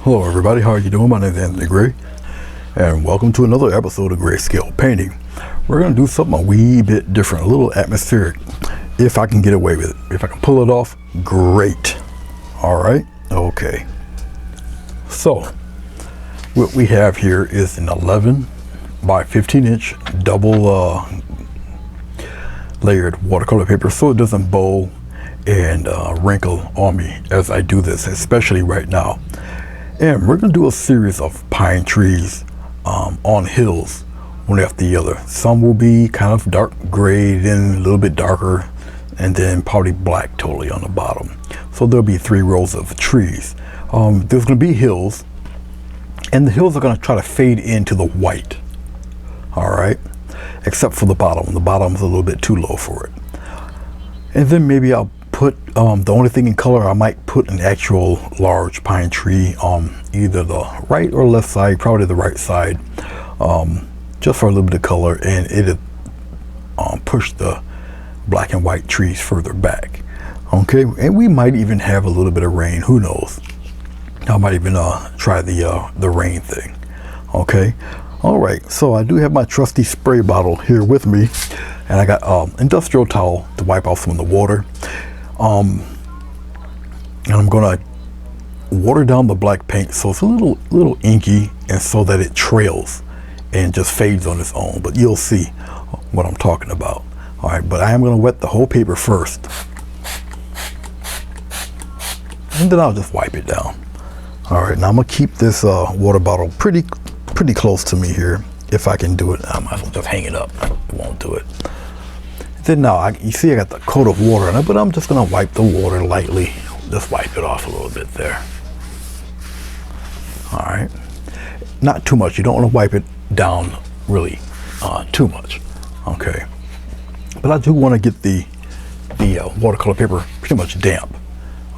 Hello everybody, how are you doing? My name is Anthony Gray, and welcome to another episode of Grayscale Painting. We're going to do something a wee bit different, a little atmospheric, if I can get away with it. If I can pull it off, great. Alright, okay. So, what we have here is an 11 by 15 inch double layered watercolor paper, so it doesn't bow and wrinkle on me as I do this, especially right now. And we're going to do a series of pine trees on hills, one after the other. Some will be kind of dark gray, then a little bit darker, and then probably black totally on the bottom. So there'll be 3 rows of trees. There's going to be hills, and the hills are going to try to fade into the white. All right, except for the bottom. The bottom is a little bit too low for it. And then maybe I'll put the only thing in color, I might put an actual large pine tree on either the right or left side, probably the right side, just for a little bit of color, and it'll push the black and white trees further back. Okay, and we might even have a little bit of rain, who knows. I might even try the rain thing. Okay, all right, so I do have my trusty spray bottle here with me, and I got industrial towel to wipe off some of the water. And I'm gonna water down the black paint so it's a little inky, and so that it trails and just fades on its own, but you'll see what I'm talking about. All right, but I am gonna wet the whole paper first, and then I'll just wipe it down. All right, now I'm gonna keep this water bottle pretty close to me here. If I can do it, I might as well just hang it up. I won't do it. Then now, you see I got the coat of water on it, but I'm just going to wipe the water lightly. Just wipe it off a little bit there. All right. Not too much. You don't want to wipe it down really too much. Okay. But I do want to get the watercolor paper pretty much damp.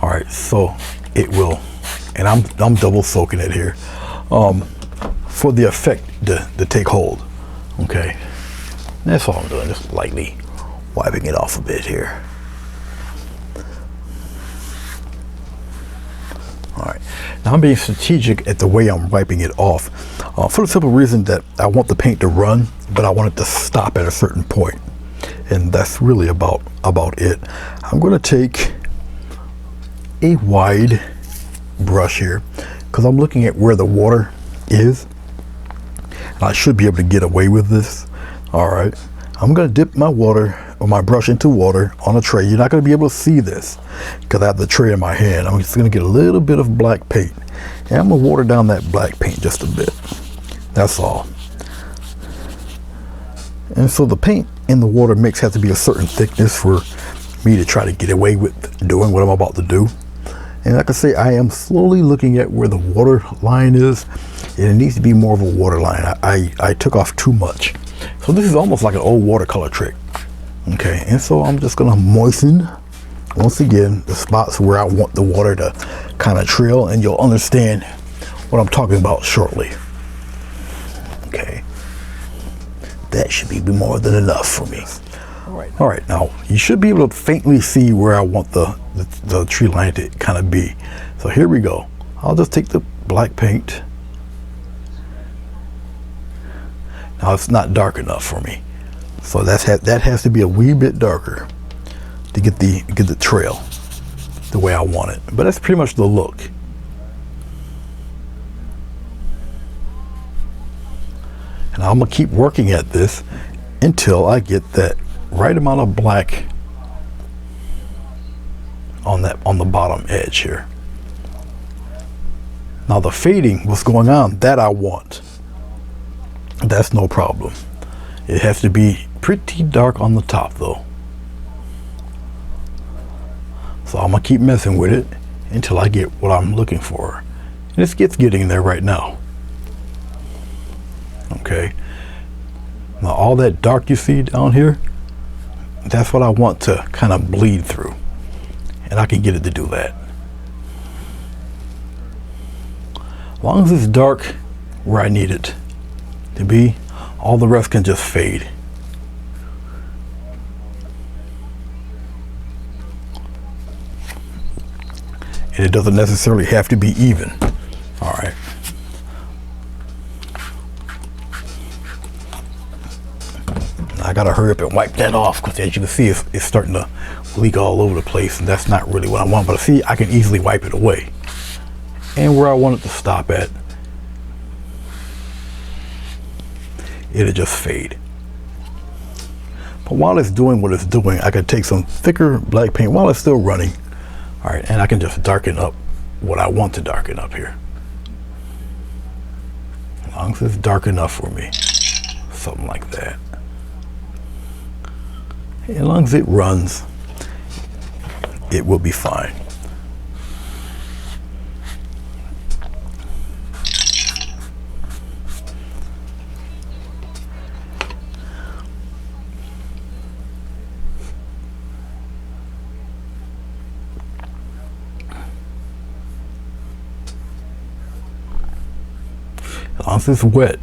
All right. So it will, and I'm double soaking it here for the effect to take hold. Okay. That's all I'm doing. Just lightly wiping it off a bit here. All right, now I'm being strategic at the way I'm wiping it off for the simple reason that I want the paint to run, but I want it to stop at a certain point, and that's really about it. I'm going to take a wide brush here because I'm looking at where the water is, and I should be able to get away with this. All right, I'm going to dip my water or my brush into water on a tray. You're not going to be able to see this because I have the tray in my hand. I'm just going to get a little bit of black paint, and I'm going to water down that black paint just a bit. That's all. And so the paint in the water mix has to be a certain thickness for me to try to get away with doing what I'm about to do. And like I say, I am slowly looking at where the water line is, and it needs to be more of a water line. I took off too much. So this is almost like an old watercolor trick. Okay, and so I'm just gonna moisten once again the spots where I want the water to kind of trail, and you'll understand what I'm talking about shortly. Okay, that should be more than enough for me. All right, now you should be able to faintly see where I want the tree line to kind of be. So here we go. I'll just take the black paint. Now it's not dark enough for me, so that has to be a wee bit darker to get the trail the way I want it. But that's pretty much the look. And I'm gonna keep working at this until I get that right amount of black on the bottom edge here. Now the fading, what's going on, that I want. That's no problem. It has to be pretty dark on the top though. So I'm gonna keep messing with it until I get what I'm looking for. And it's getting there right now. Okay. Now all that dark you see down here, that's what I want to kind of bleed through. And I can get it to do that. As long as it's dark where I need it to be, all the rest can just fade. And it doesn't necessarily have to be even. All right. I gotta hurry up and wipe that off because as you can see, it's starting to leak all over the place, and that's not really what I want. But see, I can easily wipe it away. And where I want it to stop at, it'll just fade. But while it's doing what it's doing, I can take some thicker black paint while it's still running. All right, and I can just darken up what I want to darken up here. As long as it's dark enough for me, something like that. As long as it runs, it will be fine. As long as it's wet,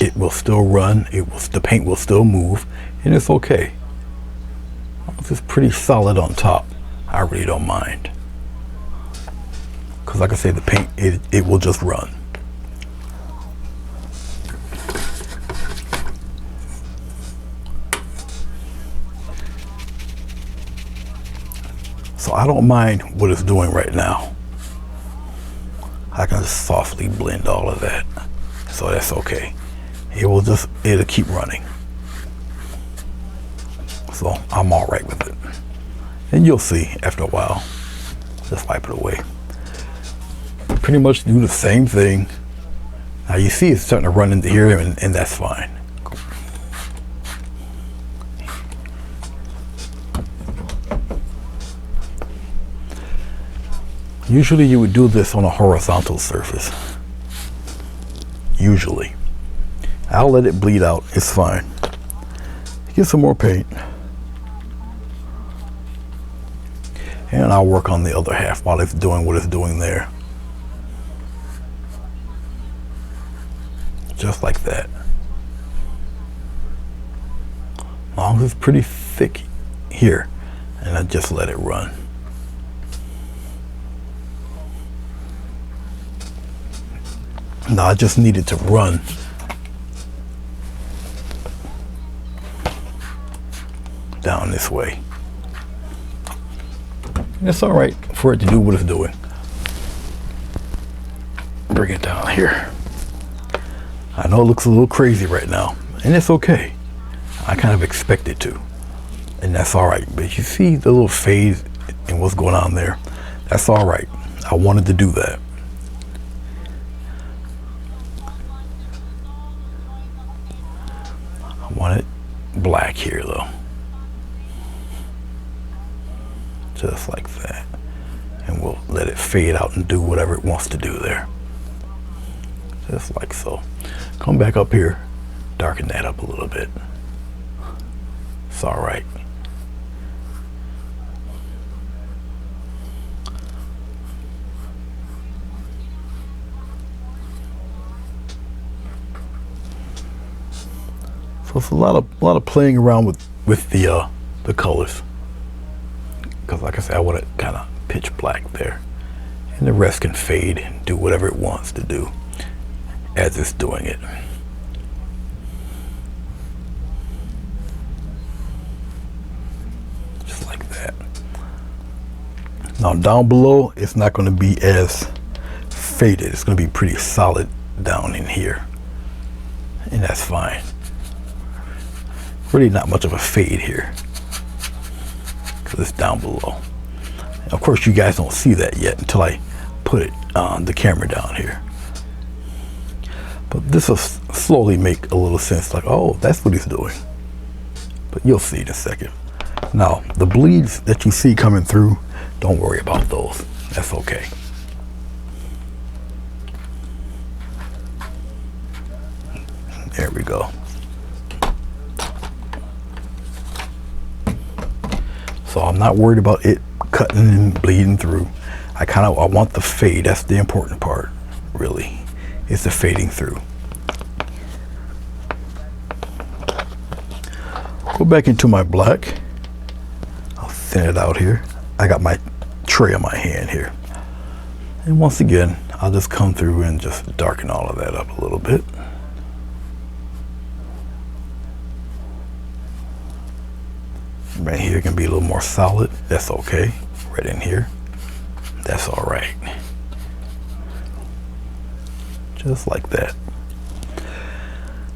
it will still run. The paint will still move, and it's okay. As long as it's pretty solid on top, I really don't mind. Because like I say, the paint, it will just run. So I don't mind what it's doing right now. I can just softly blend all of that. So that's okay. It'll keep running. So I'm all right with it. And you'll see after a while. Just wipe it away. Pretty much do the same thing. Now you see it's starting to run into here, and that's fine. Usually you would do this on a horizontal surface. Usually. I'll let it bleed out, it's fine. Get some more paint. And I'll work on the other half while it's doing what it's doing there. Just like that. As long as it's pretty thick here, and I just let it run. Now I just need it to run down this way. And it's all right for it to do what it's doing. Bring it down here. I know it looks a little crazy right now, and it's okay. I kind of expect it to, and that's all right. But you see the little fade and what's going on there? That's all right. I wanted to do that. I want it black here though. Just like that. And we'll let it fade out and do whatever it wants to do there. Just like so. Come back up here, darken that up a little bit. It's all right. So it's a lot of playing around with the colors. Because like I said, I want it kind of pitch black there. And the rest can fade and do whatever it wants to do as it's doing it. Just like that. Now down below, it's not going to be as faded. It's going to be pretty solid down in here. And that's fine. Really not much of a fade here. Because it's down below. And of course you guys don't see that yet until I put it on the camera down here. But this will slowly make a little sense, like, oh, that's what he's doing. But you'll see in a second. Now, the bleeds that you see coming through, don't worry about those. That's okay. There we go. So I'm not worried about it cutting and bleeding through. I want the fade. That's the important part, really. It's the fading through. Go back into my black. I'll thin it out here. I got my tray on my hand here. And once again, I'll just come through and just darken all of that up a little bit. Right here can be a little more solid. That's okay. Right in here. That's all right. Just like that.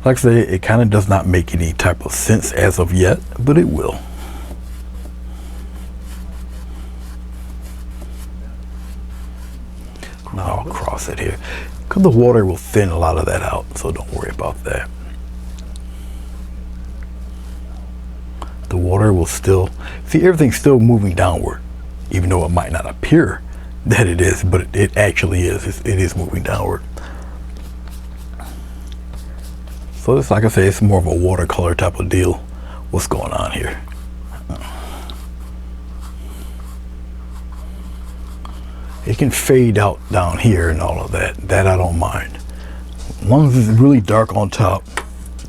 Like I say, it kind of does not make any type of sense as of yet, but it will. Now I'll cross it here, because the water will thin a lot of that out, so don't worry about that. The water will still, see, everything's still moving downward, even though it might not appear that it is, but it actually is. It is moving downward. So it's like I say, it's more of a watercolor type of deal. What's going on here? It can fade out down here and all of that. That I don't mind. As long as it's really dark on top,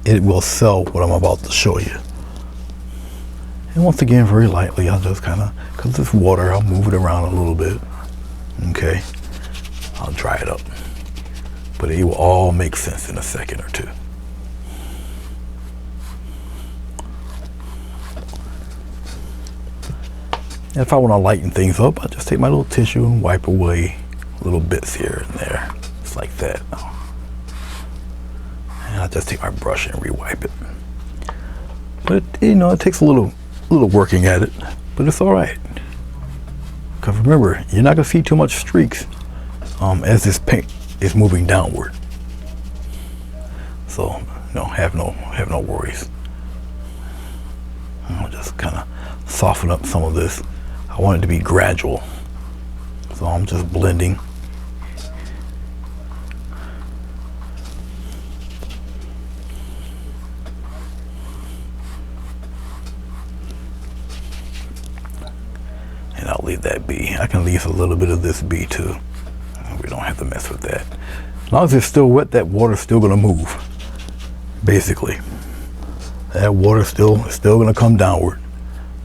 it will sell what I'm about to show you. And once again, very lightly, I'll just kind of, because it's water, I'll move it around a little bit. Okay. I'll dry it up. But it will all make sense in a second or two. And if I want to lighten things up, I just take my little tissue and wipe away little bits here and there. Just like that. And I just take my brush and rewipe it. But you know, it takes a little working at it, but it's all right. Because remember, you're not gonna see too much streaks as this paint is moving downward. So have no worries. I'll just kind of soften up some of this. I want it to be gradual, so I'm just blending. And I'll leave that be. I can leave a little bit of this be too. We don't have to mess with that. As long as it's still wet, that water's still gonna move. Basically, that water's still gonna come downward.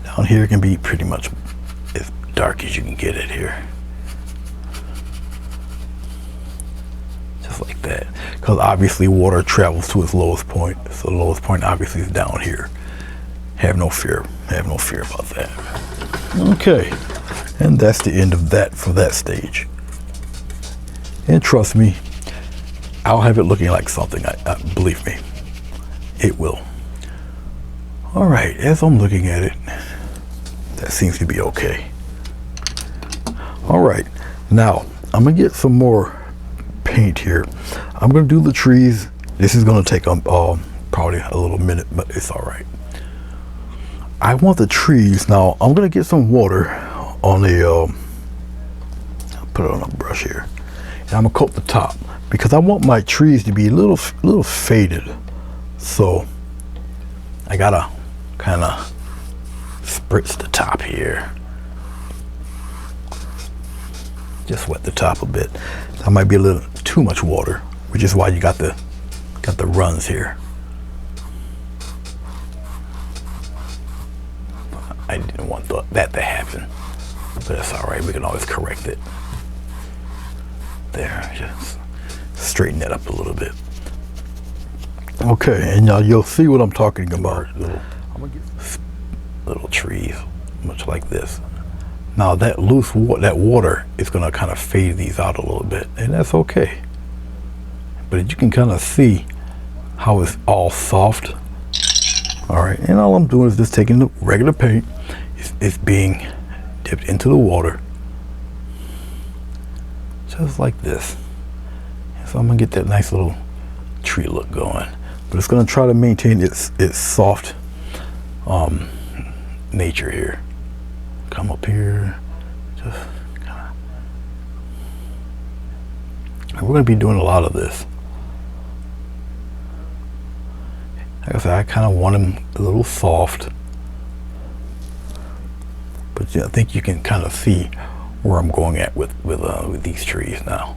Down here can be pretty much as dark as you can get it here. Just like that. Because obviously water travels to its lowest point. So the lowest point obviously is down here. Have no fear. Have no fear about that. Okay. And that's the end of that for that stage. And trust me, I'll have it looking like something. Believe me, it will. All right, as I'm looking at it, that seems to be okay. All right, now I'm gonna get some more paint here. I'm gonna do the trees. This is gonna take probably a little minute, but it's all right. I want the trees. Now I'm gonna get some water on I'll put it on a brush here, and I'm gonna coat the top because I want my trees to be a little faded. So I gotta kind of spritz the top here. Just wet the top a bit. That might be a little too much water, which is why you got the runs here. I didn't want that to happen, but that's all right. We can always correct it. There, just straighten that up a little bit. Okay, and now you'll see what I'm talking about. Little trees, much like this. Now that water is going to kind of fade these out a little bit, and that's okay. But you can kind of see how it's all soft. All right, and all I'm doing is just taking the regular paint. It's being dipped into the water, just like this. So I'm gonna get that nice little tree look going, but it's gonna try to maintain its soft nature here. Come up here, just kind of. We're gonna be doing a lot of this. Like I said, I kind of want them a little soft, but yeah, I think you can kind of see where I'm going at with these trees now.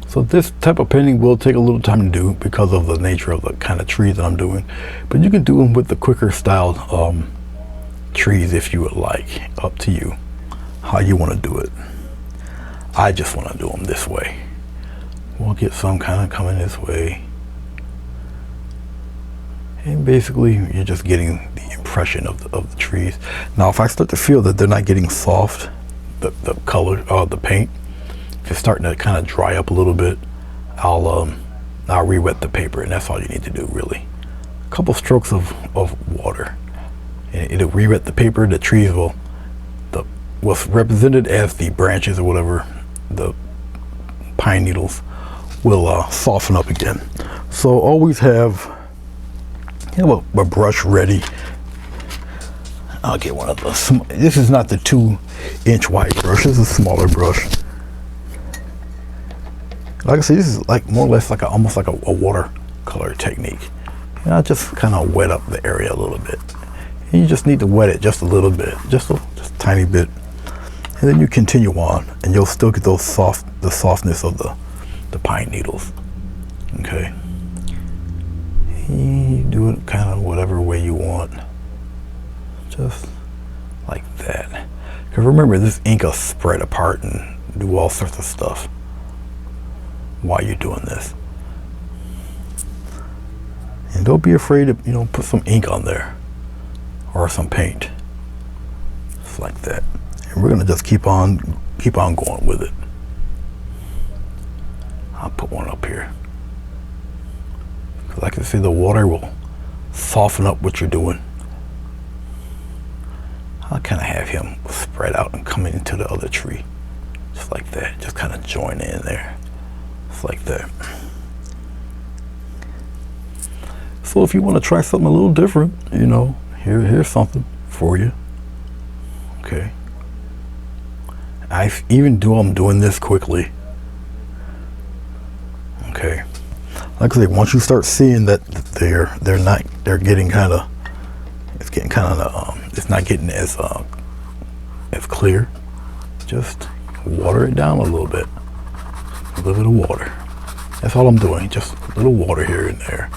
So this type of painting will take a little time to do because of the nature of the kind of trees that I'm doing, but you can do them with the quicker styled trees if you would like. Up to you how you want to do it. I just want to do them this way. We'll get some kind of coming this way. And basically, you're just getting the impression of the trees. Now, if I start to feel that they're not getting soft, the color, the paint, if it's starting to kind of dry up a little bit, I'll re-wet the paper, and that's all you need to do, really. A couple strokes of water, and it'll re-wet the paper. The trees will, what's represented as the branches or whatever, the pine needles, will soften up again. So always have a brush ready. I'll get one of those. This is not the 2-inch wide brush. This is a smaller brush. Like I said, this is like more or less like almost like a watercolor technique. And I just kind of wet up the area a little bit. And you just need to wet it just a little bit, just a tiny bit. And then you continue on, and you'll still get the softness of the pine needles. Okay. You do it kind of whatever way you want, just like that. Because remember, this ink will spread apart and do all sorts of stuff while you're doing this. And don't be afraid to, put some ink on there or some paint, just like that. And we're gonna just keep on going with it. I'll put one up here. Like I say, the water will soften up what you're doing. I'll kind of have him spread out and come into the other tree, just like that. Just kind of join in there, just like that. So if you want to try something a little different, here's something for you. Okay. I'm doing this quickly. Okay. Like I say, once you start seeing that it's not getting as clear, just water it down a little bit. A little bit of water. That's all I'm doing, just a little water here and there.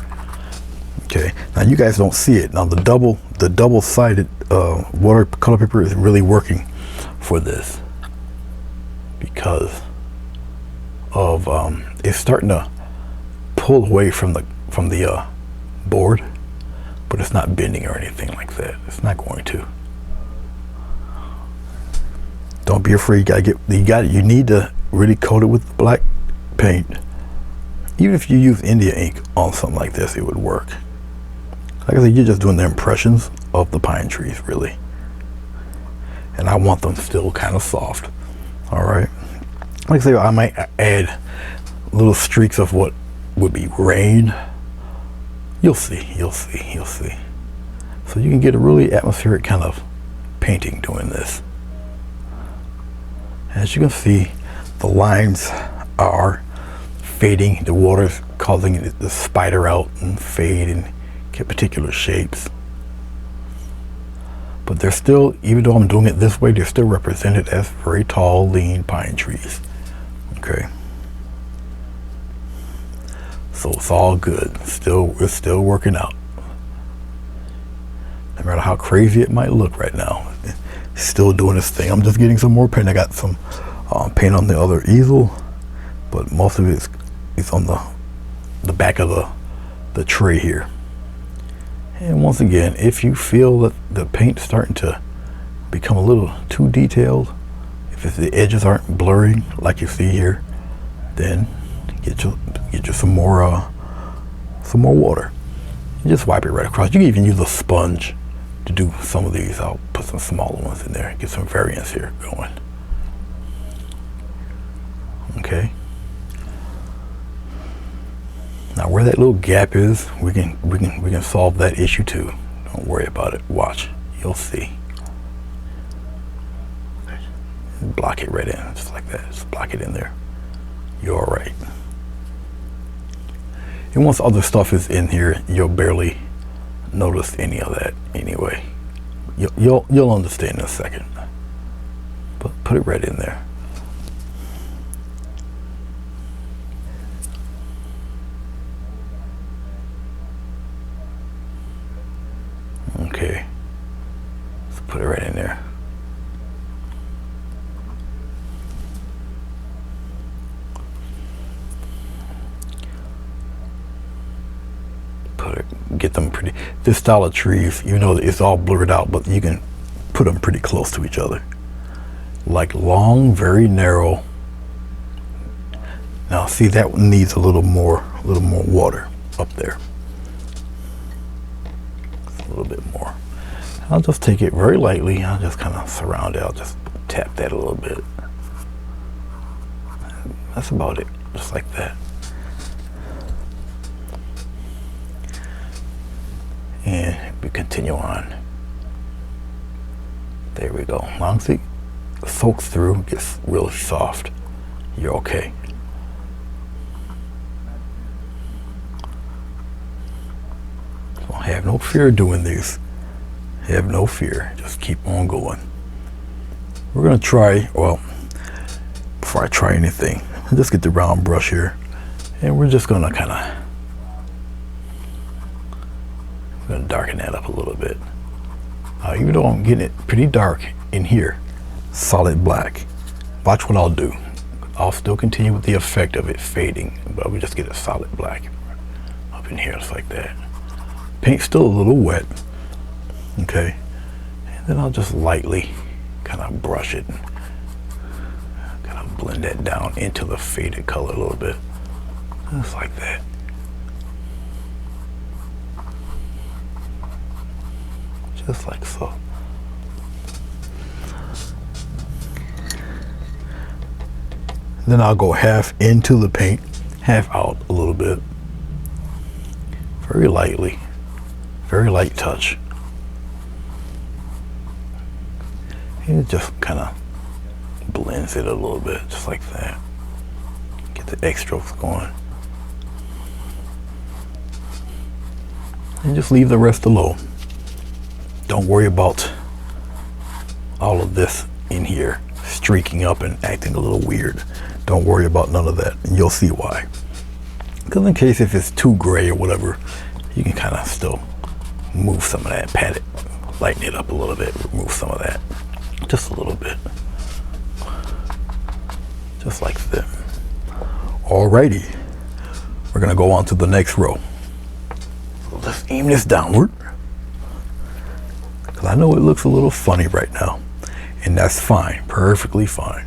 Okay, now you guys don't see it. Now the double-sided watercolor paper is really working for this because of it's starting to pull away from the board, but it's not bending or anything like that. It's not going to. Don't be afraid. You need to really coat it with black paint. Even if you use India ink on something like this, it would work. Like I said, you're just doing the impressions of the pine trees, really. And I want them still kind of soft. All right. Like I say, I might add little streaks of what would be rain. You'll see. So you can get a really atmospheric kind of painting doing this. As you can see, the lines are fading. The water's causing it to spider out and fade and get particular shapes. But they're still, even though I'm doing it this way, they're still represented as very tall, lean pine trees. Okay. So it's all good. It's still working out. No matter how crazy it might look right now, it's still doing its thing. I'm just getting some more paint. I got some paint on the other easel, but most of it is on the back of the tray here. And once again, if you feel that the paint's starting to become a little too detailed, if the edges aren't blurring like you see here, then get you some more water. You just wipe it right across. You can even use a sponge to do some of these. I'll put some smaller ones in there, get some variance here going. Okay. Now where that little gap is, we can solve that issue too. Don't worry about it. Watch. You'll see. Block it right in, just like that. Just block it in there. You're all right. And once other stuff is in here, you'll barely notice any of that anyway. You'll understand in a second. But put it right in there. Okay. Let's put it right in there. get them pretty, this style of trees, you know, it's all blurred out, but you can put them pretty close to each other. Like long, very narrow. Now see, that one needs a little more water up there. Just a little bit more. I'll just take it very lightly. I'll just kind of surround it. I'll just tap that a little bit. That's about it, just like that. And we continue on. There we go. Long as it soaks through, gets really soft, you're okay. So have no fear doing these. Have no fear. Just keep on going. We're gonna try, well, before I try anything, I'll just get the round brush here, and we're just gonna kind of, we're gonna darken that up a little bit. Even though I'm getting it pretty dark in here, solid black. Watch what I'll do. I'll still continue with the effect of it fading, but we just get a solid black up in here, just like that. Paint's still a little wet, okay? And then I'll just lightly kind of brush it, kind of blend that down into the faded color a little bit, just like that. Just like so. Then I'll go half into the paint, half out a little bit. Very lightly, very light touch. And it just kind of blends it a little bit, just like that. Get the X strokes going. And just leave the rest alone. Don't worry about all of this in here streaking up and acting a little weird. Don't worry about none of that, and you'll see why. Because in case if it's too gray or whatever, you can kind of still move some of that, pat it, lighten it up a little bit, remove some of that, just a little bit, just like that. Alrighty, we're gonna go on to the next row. So let's aim this downward. I know it looks a little funny right now, and that's fine, perfectly fine.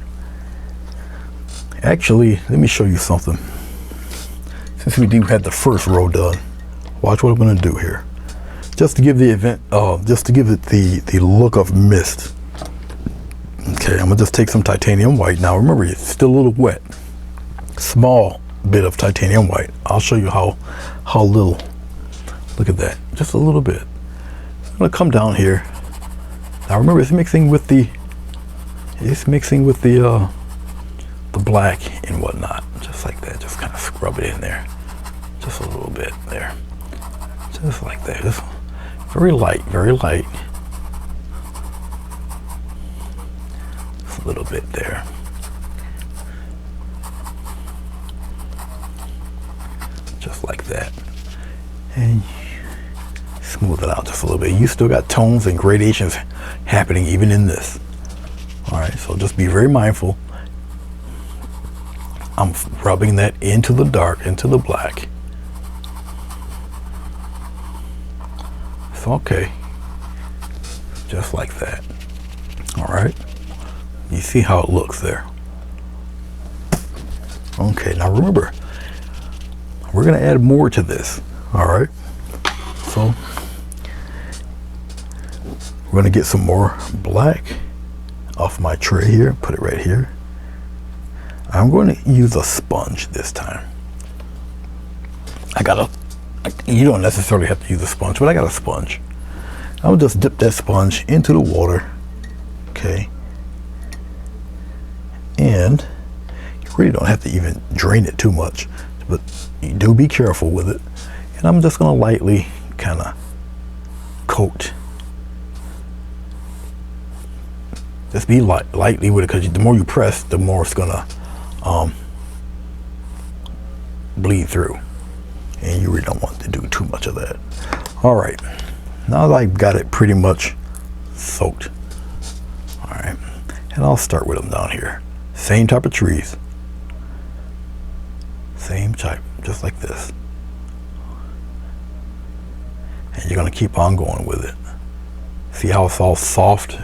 Actually, let me show you something. Since we do have the first row done, watch what I'm going to do here. Just to give the event, just to give it the look of mist. Okay, I'm gonna just take some titanium white. Now remember, it's still a little wet. Small bit of titanium white. I'll show you how little. Look at that, just a little bit. I'm gonna come down here. Now remember, it's mixing with the black and whatnot, just like that. Just kind of scrub it in there, just a little bit there, just like that. Just very light, very light. Just a little bit there. Just like that, and smooth it out just a little bit. You still got tones and gradations happening even in this. All right, so just be very mindful. I'm rubbing that into the dark, into the black. It's okay, just like that. All right, you see how it looks there. Okay, now remember, we're gonna add more to this. All right, so we're gonna get some more black off my tray here, put it right here. I'm going to use a sponge this time. You don't necessarily have to use a sponge, but I got a sponge. I'll just dip that sponge into the water, okay? And you really don't have to even drain it too much, but you do be careful with it. And I'm just gonna lightly kind of coat. Just be lightly with it, because the more you press, the more it's gonna bleed through, and you really don't want to do too much of that. All right, now that I've got it pretty much soaked, all right, and I'll start with them down here. Same type of trees, same type, just like this. you're going to keep on going with it. See how it's all soft?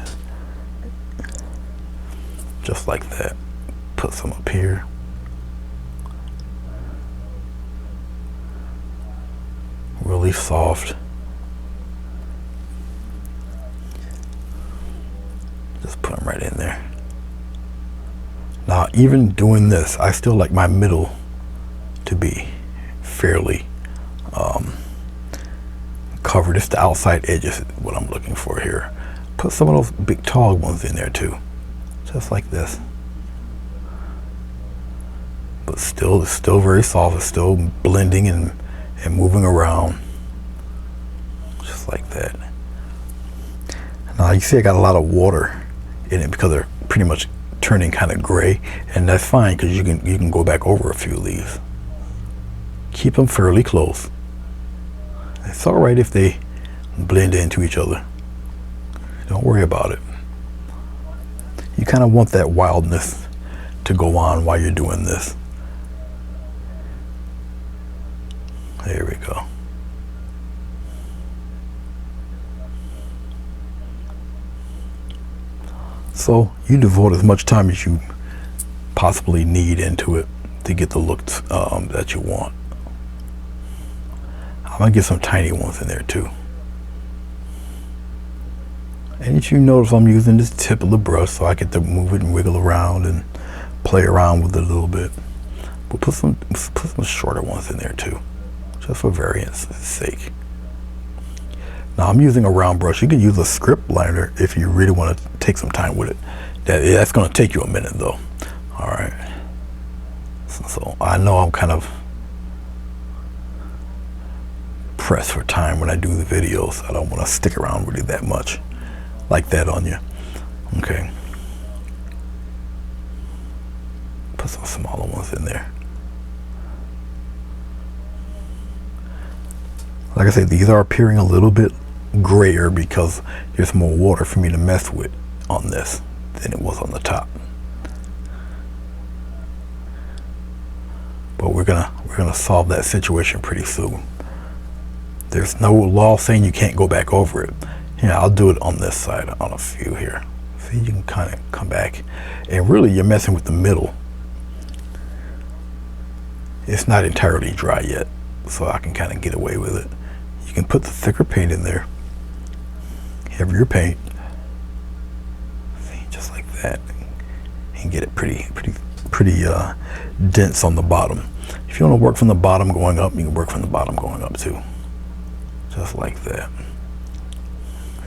Just like that. Put some up here. Really soft. Just put them right in there. Now, even doing this, I still like my middle to be fairly covered. It's the outside edges, what I'm looking for here. Put some of those big tall ones in there too, just like this. But still, it's still very soft. It's still blending and moving around, just like that. Now you see I got a lot of water in it because they're pretty much turning kind of gray, and that's fine because you can go back over a few of these. Keep them fairly close. It's all right if they blend into each other. Don't worry about it. You kind of want that wildness to go on while you're doing this. There we go. So you devote as much time as you possibly need into it to get the look that you want. I'm gonna get some tiny ones in there too. And if you notice, I'm using this tip of the brush so I get to move it and wiggle around and play around with it a little bit. We'll put some shorter ones in there too, just for variance sake. Now I'm using a round brush. You can use a script liner if you really want to take some time with it. That's going to take you a minute though. All right. So I know I'm kind of pressed for time when I do the videos. I don't want to stick around really that much like that on you. Okay. Put some smaller ones in there. Like I said, these are appearing a little bit grayer because there's more water for me to mess with on this than it was on the top. But we're gonna solve that situation pretty soon. There's no law saying you can't go back over it. Yeah, I'll do it on this side on a few here. See, you can kind of come back, and really you're messing with the middle. It's not entirely dry yet, so I can kind of get away with it. You can put the thicker paint in there, heavier paint, see, just like that, and get it pretty dense on the bottom. If you want to work from the bottom going up, you can work from the bottom going up too, just like that.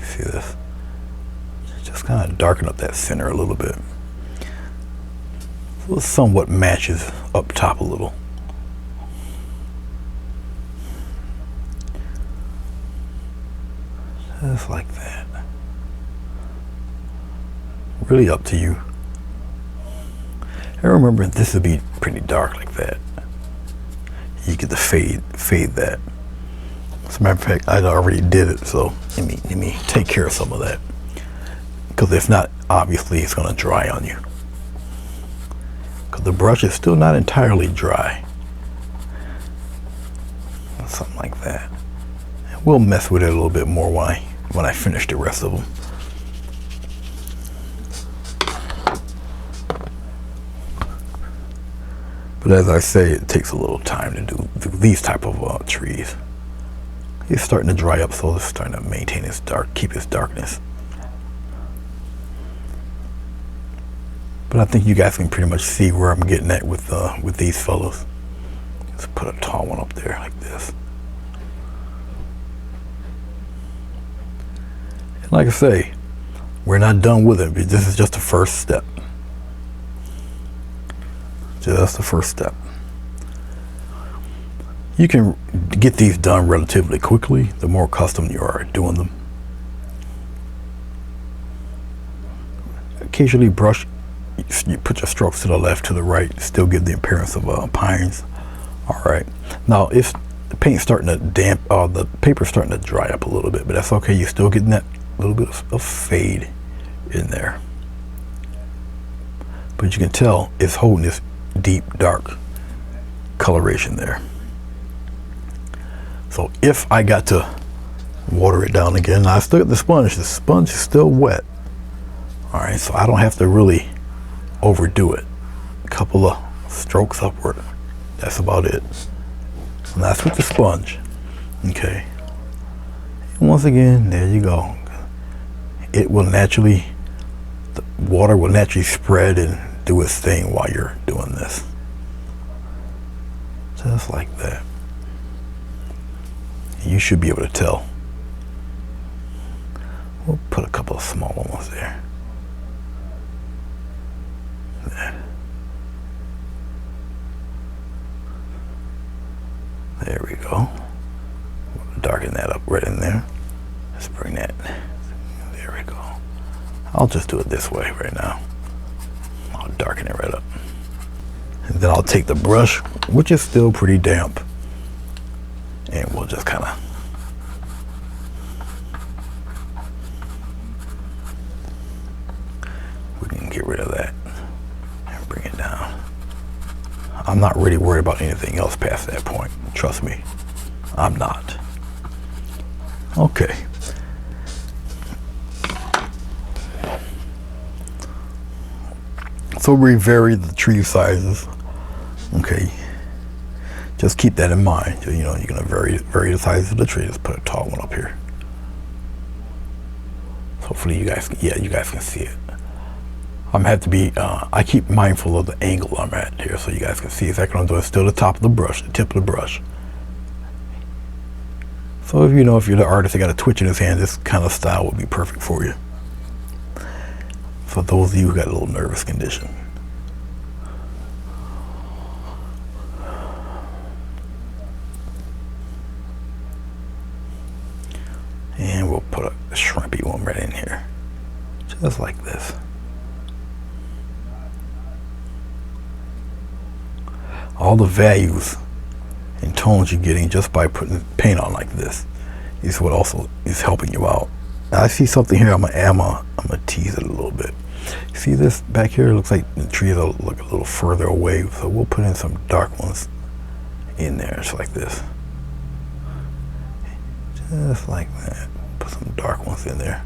See this? Just kind of darken up that center a little bit, so it somewhat matches up top a little. Just like that. Really up to you. And remember, this would be pretty dark like that. You get to fade that. As a matter of fact, I already did it, so let me take care of some of that. Because if not, obviously it's going to dry on you. Because the brush is still not entirely dry. Something like that. And we'll mess with it a little bit more when I finish the rest of them. But as I say, it takes a little time to do these type of trees. It's starting to dry up, so it's starting to maintain its keep its darkness. But I think you guys can pretty much see where I'm getting at with these fellows. Let's put a tall one up there like this. And like I say, we're not done with it. This is just the first step. Just the first step. You can get these done relatively quickly the more accustomed you are doing them. Occasionally brush, you put your strokes to the left, to the right, still give the appearance of pines. All right. Now, if the paint's starting to the paper's starting to dry up a little bit, but that's okay. You're still getting that little bit of fade in there. But you can tell it's holding this deep, dark coloration there. So if I got to Water it down again. Now I still got the sponge. The sponge is still wet. All right, so I don't have to really overdo it. A couple of strokes upward. That's about it. And that's with the sponge. Okay. And once again, there you go. It will naturally, the water will naturally spread and do its thing while you're doing this. Just like that. You should be able to tell. We'll put a couple of smaller ones there. There we go. We'll darken that up right in there. Let's bring that. There we go. I'll just do it this way right now. I'll darken it right up. And then I'll take the brush, which is still pretty damp, and we'll just kind of get rid of that and bring it down. I'm not really worried about anything else past that point. Trust me, I'm not. Okay. So we vary the tree sizes. Okay. Just keep that in mind. You know, you're gonna vary the size of the tree. Let's put a tall one up here. Hopefully you guys can see it. I'm gonna have to be, I keep mindful of the angle I'm at here so you guys can see exactly what I'm doing. Still the top of the brush, the tip of the brush. So if you're the artist that got a twitch in his hand, this kind of style would be perfect for you. For those of you who got a little nervous condition. And we'll put a shrimpy one right in here. Just like this. All the values and tones you're getting just by putting paint on like this is what also is helping you out. Now I see something here. I'm gonna tease it a little bit. You see this back here? It looks like the trees look a little further away, so we'll put in some dark ones in there, just like this. Just like that. Put some dark ones in there.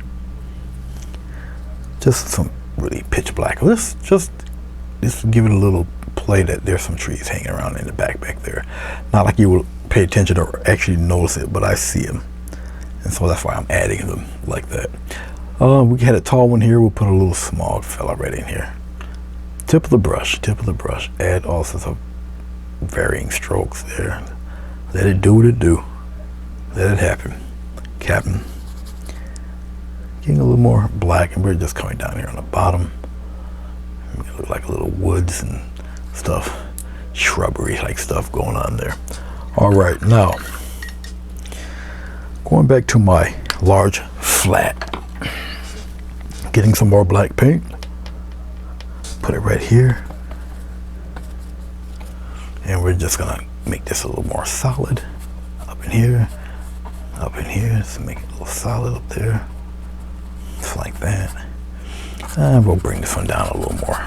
Just some really pitch black. Just give it a little play that there's some trees hanging around in the back there. Not like you will pay attention or actually notice it, but I see them. And so that's why I'm adding them like that. We had a tall one here. We'll put a little small fella right in here. Tip of the brush. Add all sorts of varying strokes there. Let it do what it do. Let it happen. Captain. Getting a little more black, and we're just coming down here on the bottom. It look like a little woods and stuff, shrubbery like stuff going on there. All right, now going back to my large flat, getting some more black paint, put it right here, and we're just gonna make this a little more solid up in here, so make it a little solid up there, just like that. And we'll bring this one down a little more,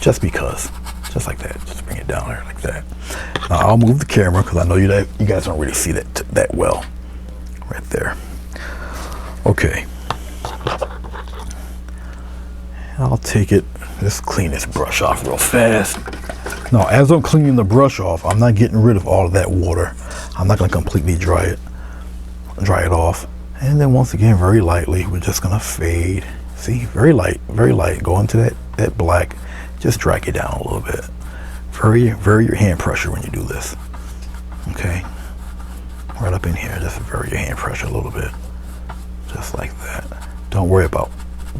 just because, just like that. Just bring it down there like that. Now I'll move the camera because I know you guys don't really see that well, right there. Okay. I'll take it. Let's clean this brush off real fast. Now, as I'm cleaning the brush off, I'm not getting rid of all of that water. I'm not going to completely dry it off. And then once again, very lightly, we're just going to fade. See, very light, go into that black. Just drag it down a little bit. Vary your hand pressure when you do this. Okay, right up in here, just vary your hand pressure a little bit. Just like that. Don't worry about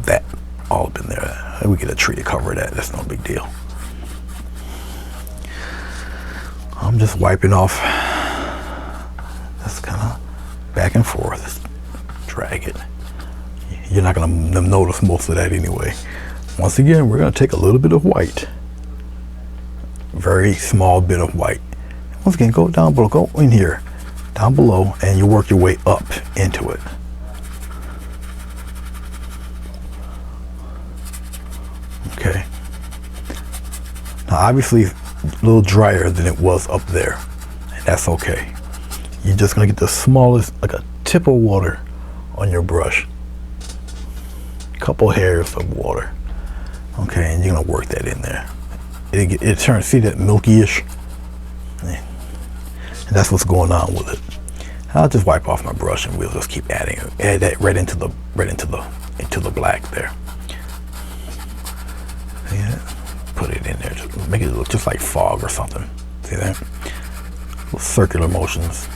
that all up in there. We get a tree to cover that, that's no big deal. I'm just wiping off, just kind of back and forth, just drag it. You're not going to notice most of that anyway. Once again, we're going to take a little bit of white. Very small bit of white. Once again, go down below, go in here, down below, and you work your way up into it. Okay. Now, obviously, a little drier than it was up there, and that's okay. You're just going to get the smallest, like a tip of water on your brush. Couple hairs of water. Okay, and you're gonna work that in there. It turns, see that milky-ish? And that's what's going on with it. I'll just wipe off my brush and we'll just keep adding it. Add that right into the black there. See that? Put it in there. Just make it look just like fog or something. See that? Little circular motions.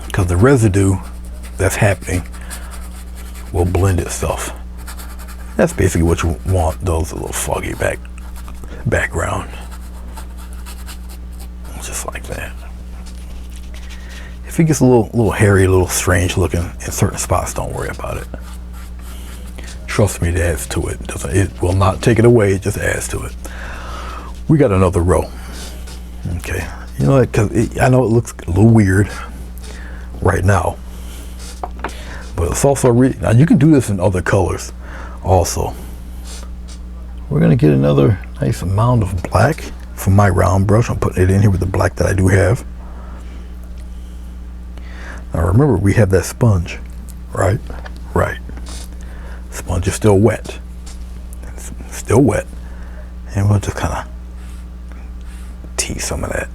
Because the residue that's happening will blend itself. That's basically what you want, those a little foggy background. Just like that. If it gets a little hairy, a little strange looking in certain spots, don't worry about it. Trust me, it adds to it. It will not take it away, it just adds to it. We got another row. Okay. You know what, because I know it looks a little weird right now. But it's also, now you can do this in other colors also. We're going to get another nice amount of black from my round brush. I'm putting it in here with the black that I do have. Now remember, we have that sponge, right? Right. Sponge is still wet. It's still wet. And we'll just kind of tease some of that.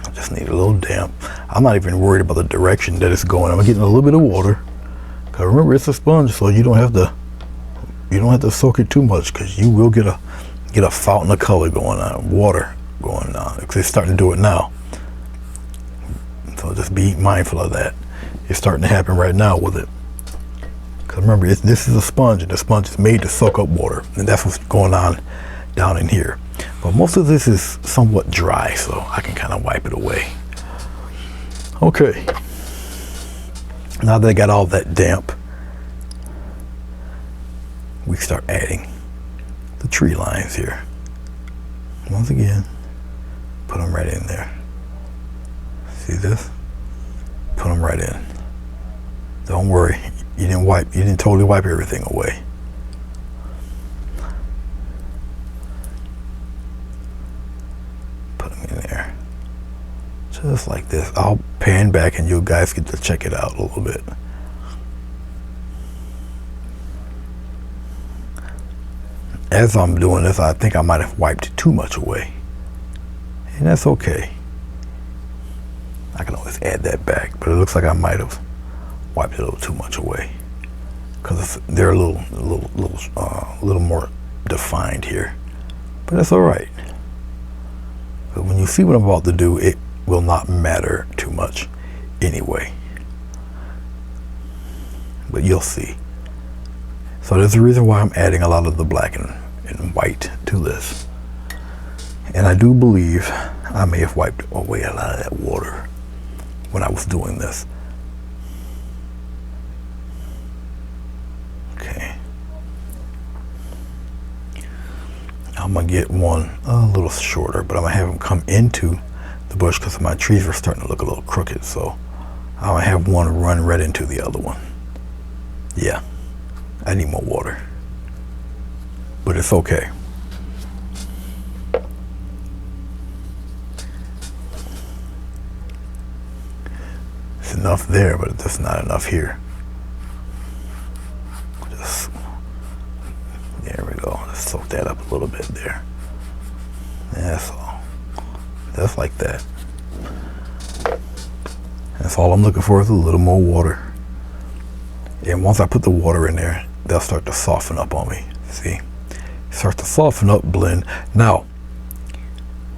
I just need a little damp. I'm not even worried about the direction that it's going. I'm getting a little bit of water. Cause remember, it's a sponge, so you don't have to soak it too much, because you will get a fountain of color going on, water going on. Because it's starting to do it now. So just be mindful of that. It's starting to happen right now with it. Because remember, this is a sponge, and the sponge is made to soak up water, and that's what's going on down in here. But most of this is somewhat dry, so I can kind of wipe it away. Okay. Now that I got all that damp, we start adding the tree lines here. Once again, put them right in there. See this? Put them right in. Don't worry, you didn't totally wipe everything away. Put them in there. Just like this. I'll pan back and you guys get to check it out a little bit. As I'm doing this, I think I might have wiped too much away. And that's okay. I can always add that back, but it looks like I might have wiped a little too much away. Because they're a little more defined here. But that's all right. But when you see what I'm about to do, it will not matter too much anyway. But you'll see. So there's a reason why I'm adding a lot of the black and white to this. And I do believe I may have wiped away a lot of that water when I was doing this. Okay. I'm gonna get one a little shorter, but I'm gonna have them come into the bush because my trees are starting to look a little crooked. So I'm gonna have one run right into the other one. Yeah. I need more water, but it's okay. It's enough there, but it's just not enough here. There we go. Let's soak that up a little bit there. That's all. Just like that. That's all I'm looking for, is a little more water. And once I put the water in there, they'll start to soften up on me. See? Start to soften up, blend. Now,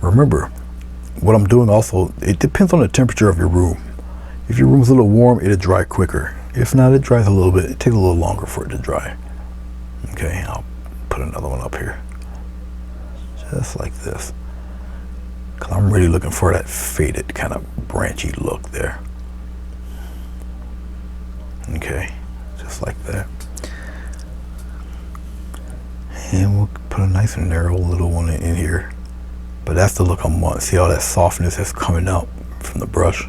remember, what I'm doing also, it depends on the temperature of your room. If your room's a little warm, it'll dry quicker. If not, it dries a little bit. It takes a little longer for it to dry. Okay, I'll put another one up here. Just like this. Because I'm really looking for that faded kind of branchy look there. Okay, just like that. And we'll put a nice and narrow little one in here. But that's the look I want. See all that softness that's coming out from the brush?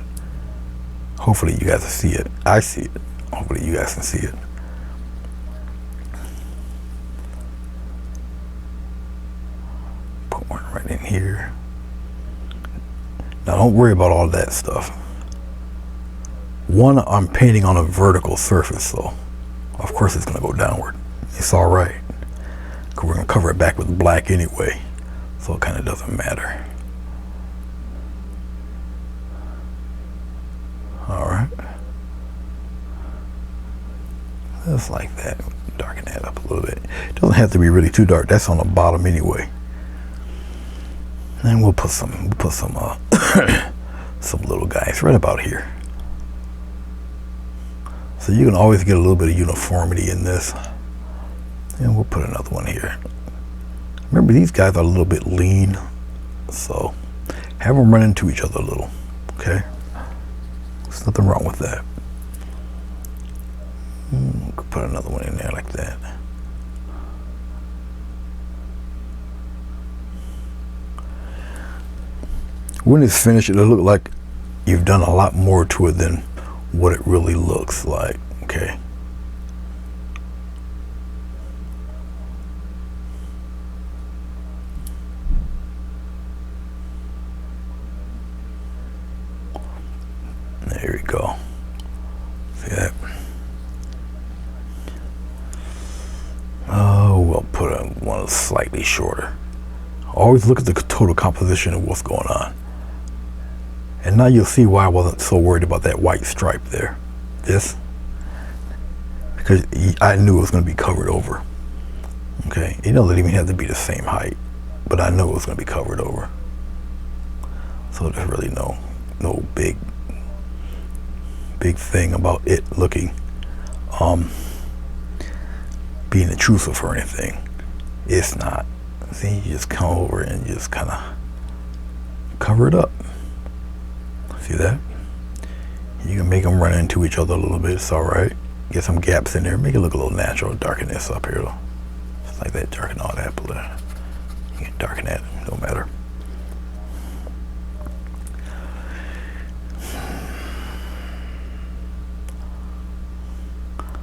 Hopefully you guys can see it. I see it. Hopefully you guys can see it. Put one right in here. Now don't worry about all that stuff. One, I'm painting on a vertical surface, so of course it's going to go downward. It's all right. We're going to cover it back with black anyway, so it kind of doesn't matter. All right. Just like that. Darken that up a little bit. It doesn't have to be really too dark. That's on the bottom anyway. And we'll put some some little guys right about here. So you can always get a little bit of uniformity in this. And we'll put another one here. Remember, these guys are a little bit lean, so have them run into each other a little, okay? There's nothing wrong with that. Put another one in there like that. When it's finished, it'll look like you've done a lot more to it than what it really looks like, okay? There we go. See that? Oh, we'll put one slightly shorter. Always look at the total composition of what's going on. And now you'll see why I wasn't so worried about that white stripe there. This, because I knew it was going to be covered over. Okay, it doesn't even have to be the same height, but I knew it was going to be covered over. So there's really no big thing about it looking being intrusive or anything. It's not. See, you just come over and just kind of cover it up. See that? You can make them run into each other a little bit. It's all right. Get some gaps in there. Make it look a little natural. Darken this up here. Just like that. Darken all that. You can darken that. No matter.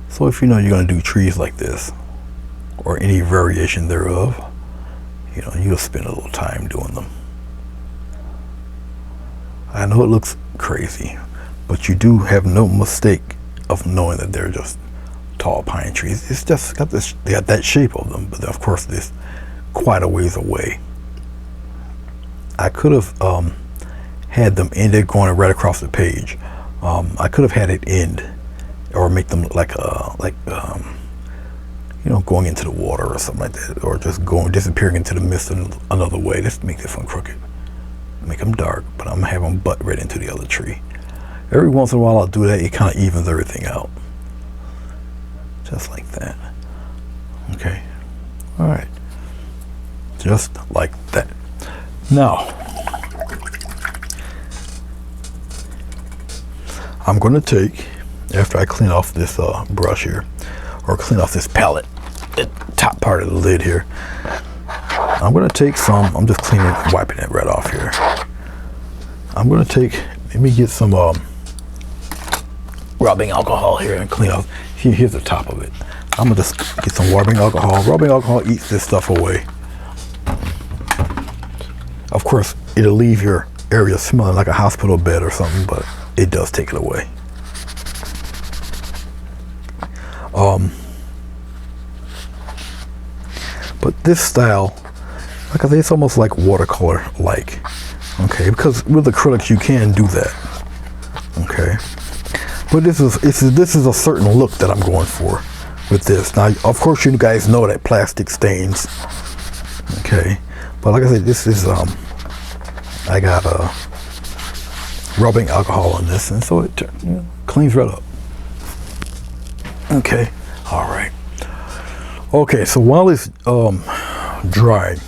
So if you know you're going to do trees like this, or any variation thereof, you know, you'll spend a little time doing them. I know it looks crazy, but you do have no mistake of knowing that they're just tall pine trees. It's just got this, they got that shape of them, but of course this quite a ways away. I could have had them ended going right across the page. I could have had it end, or make them like you know, going into the water or something like that, or just disappearing into the mist in another way. Let's make this one crooked. Make them dark, but I'm gonna have them butt right into the other tree. Every once in a while I'll do that. It kind of evens everything out. Just like that. Okay. All right. Just like that. Now, I'm gonna take, after I clean off this brush here, or clean off this palette, the top part of the lid here, I'm going to take some, I'm just cleaning, wiping it right off here. I'm going to take, let me get some rubbing alcohol here and clean off. Here's the top of it. I'm going to just get some rubbing alcohol. Rubbing alcohol eats this stuff away. Of course, it'll leave your area smelling like a hospital bed or something, but it does take it away. But this style, like I say, it's almost like watercolor-like, okay? Because with acrylics, you can do that, okay? But this is a certain look that I'm going for with this. Now, of course, you guys know that plastic stains, okay? But like I said, this is I got rubbing alcohol on this, and so it cleans right up. Okay, all right. Okay, so while it's drying,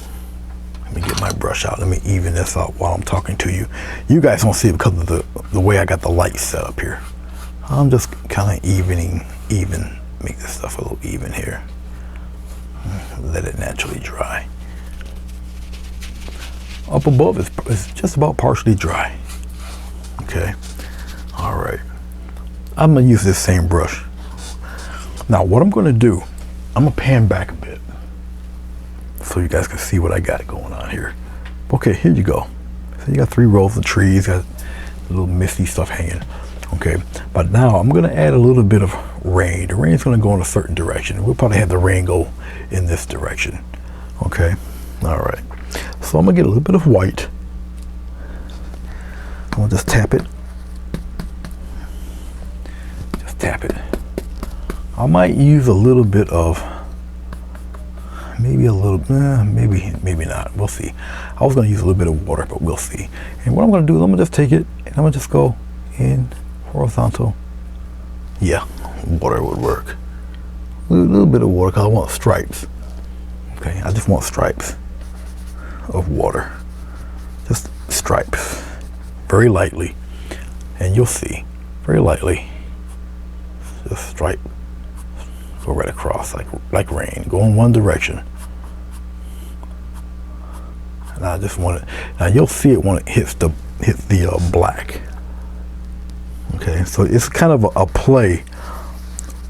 let me get my brush out. Let me even this out while I'm talking to you. You guys don't see it because of the way I got the light set up here. I'm just kind of make this stuff a little even here. Let it naturally dry. Up above it's just about partially dry. Okay, all right. I'm gonna use this same brush. Now what I'm gonna do, I'm gonna pan back a bit so you guys can see what I got going on here. Okay, here you go. So you got 3 rows of trees, got a little misty stuff hanging. Okay, but now I'm going to add a little bit of rain. The rain's going to go in a certain direction. We'll probably have the rain go in this direction. Okay, all right. So I'm going to get a little bit of white. I'm going to just tap it. Just tap it. I might use a little bit of, maybe a little, maybe not. We'll see. I was going to use a little bit of water, but we'll see. And what I'm going to do is I'm going to just take it and I'm going to just go in horizontal. Yeah, water would work. A little bit of water because I want stripes. Okay, I just want stripes of water. Just stripes. Very lightly. And you'll see. Very lightly. Just stripe. Go right across like rain. Go in one direction. And I just want it. Now you'll see it when it hits the black. Okay, so it's kind of a play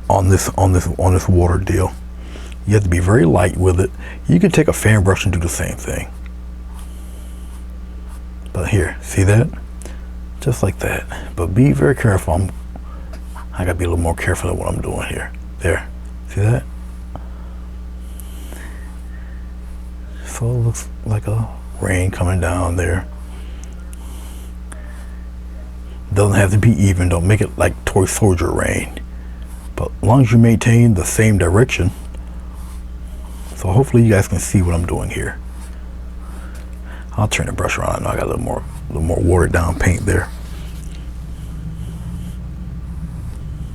on this water deal. You have to be very light with it. You can take a fan brush and do the same thing. But here, see that? Just like that. But be very careful. I gotta be a little more careful of what I'm doing here. There, see that? So it looks like a rain coming down there. Doesn't have to be even. Don't make it like toy soldier rain. But as long as you maintain the same direction. So hopefully you guys can see what I'm doing here. I'll turn the brush around. I know I got a little more watered down paint there.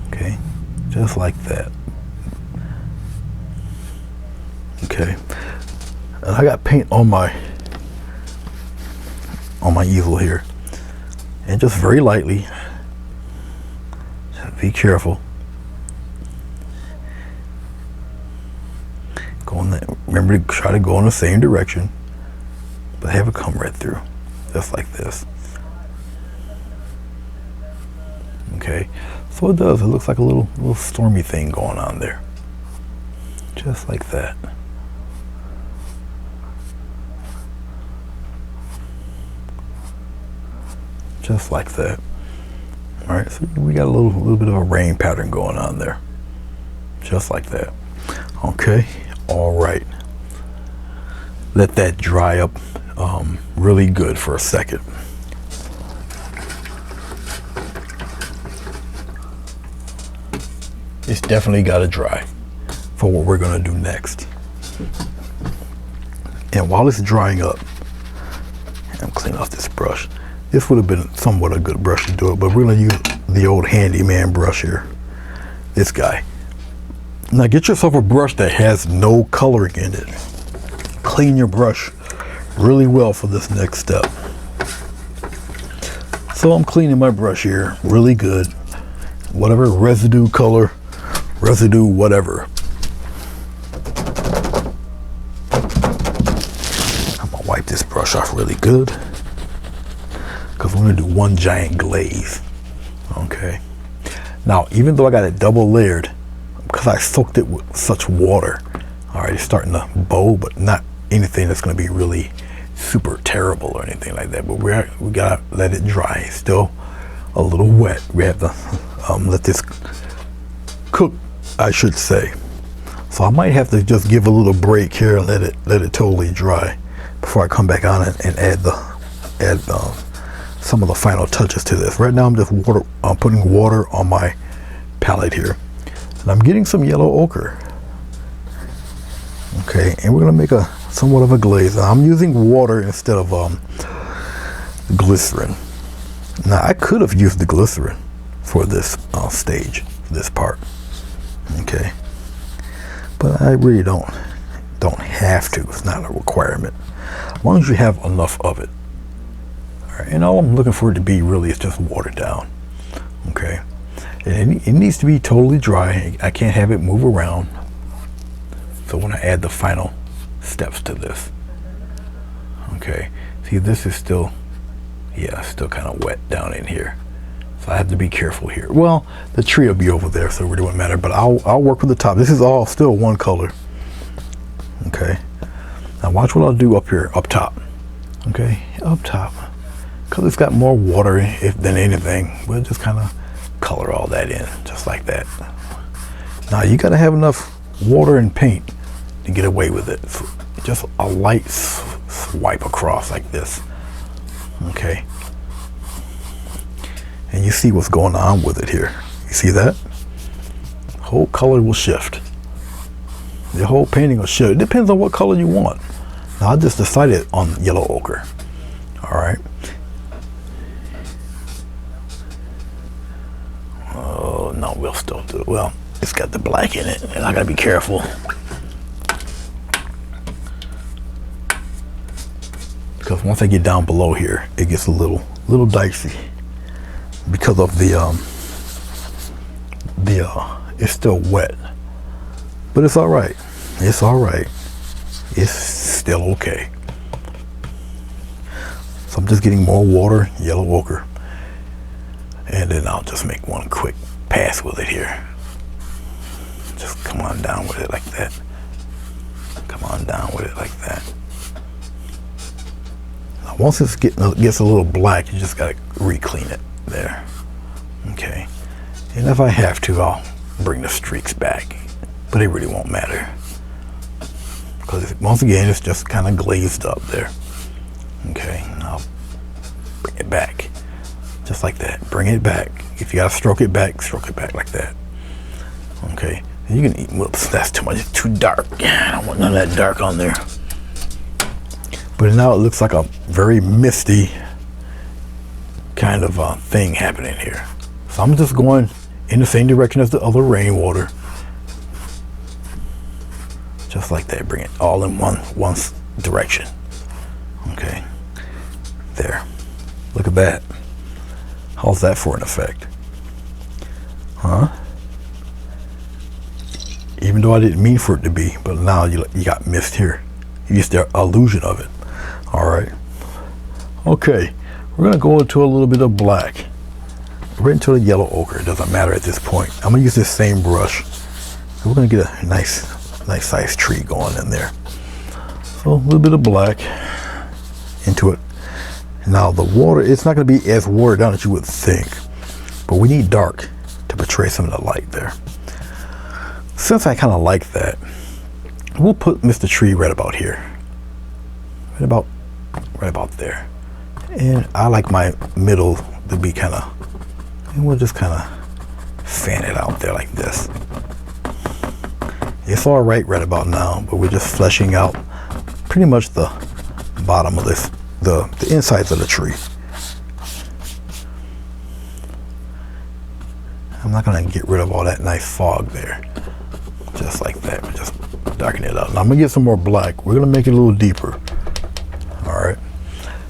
Okay, just like that. Okay, and I got paint on my easel here, and just very lightly. Just be careful. Remember to try to go in the same direction, but have it come right through, just like this. Okay, so it does. It looks like a little stormy thing going on there, just like that. Just like that. All right, so we got a little bit of a rain pattern going on there, just like that. Okay, all right. Let that dry up really good for a second. It's definitely got to dry for what we're going to do next. And while it's drying up, I'm cleaning off this brush. This would have been somewhat a good brush to do it, but we're going to use the old handyman brush here. This guy. Now get yourself a brush that has no coloring in it. Clean your brush really well for this next step. So I'm cleaning my brush here really good. Whatever residue color, residue whatever. I'm gonna wipe this brush off really good because we're gonna do one giant glaze. Okay. Now, even though I got it double layered, because I soaked it with such water, all right, it's starting to bow, but not anything that's going to be really super terrible or anything like that. But we gotta let it dry. It's still a little wet. We have to let this cook, I should say. So I might have to just give a little break here and let it totally dry before I come back on it and add some of the final touches to this. Right now I'm just putting water on my palette here, and I'm getting some yellow ochre. Okay, and we're gonna make somewhat of a glaze. I'm using water instead of glycerin. Now I could have used the glycerin for this stage, this part. Okay, but I really don't have to. It's not a requirement, as long as you have enough of it. All right, and all I'm looking for it to be really is just watered down. Okay, and it needs to be totally dry. I can't have it move around. So when I add the final steps to this, okay, see, this is still, yeah, still kind of wet down in here. So I have to be careful here. Well, the tree will be over there, so it really won't matter, but I'll work with the top. This is all still one color. Okay. Now watch what I'll do up here, up top. Okay, up top. Because it's got more water than anything, we'll just kind of color all that in, just like that. Now you got to have enough water and paint to get away with it. So just a light swipe across like this. Okay. And you see what's going on with it here. You see that? Whole color will shift. The whole painting will shift. It depends on what color you want. Now I just decided on yellow ochre. All right. Oh no, we'll still do it. Well, it's got the black in it, and I gotta be careful. Because once I get down below here, it gets a little dicey. Because of it's still wet. But it's all right. It's all right. It's still okay. So I'm just getting more water, yellow ochre. And then I'll just make one quick pass with it here. Just come on down with it like that. Come on down with it like that. Now once it gets a little black, you just gotta re-clean it there. Okay. And if I have to, I'll bring the streaks back. But it really won't matter. Because once again, it's just kind of glazed up there. Okay, I'll bring it back. Just like that. Bring it back. If you gotta stroke it back like that. Okay. And you can eat, whoops, that's too much, it's too dark. I don't want none of that dark on there. But now it looks like a very misty kind of thing happening here. So I'm just going in the same direction as the other rainwater. Just like that, bring it all in one direction. Okay, there. Look at that. How's that for an effect? Huh? Even though I didn't mean for it to be, but now you got mist here. You get the illusion of it. All right. Okay, we're gonna go into a little bit of black. Right into the yellow ochre. It doesn't matter at this point. I'm gonna use this same brush. We're gonna get a nice sized tree going in there. So a little bit of black into it. Now the water, it's not going to be as watered down as you would think, but we need dark to portray some of the light there. Since I kind of like that, we'll put Mr. Tree right about here, right about there. And I like my middle to be kind of, and we'll just kind of fan it out there like this. It's all right about now, but we're just fleshing out pretty much the bottom of this, the insides of the tree. I'm not gonna get rid of all that nice fog there. Just like that, just darken it up. Now I'm gonna get some more black. We're gonna make it a little deeper. All right,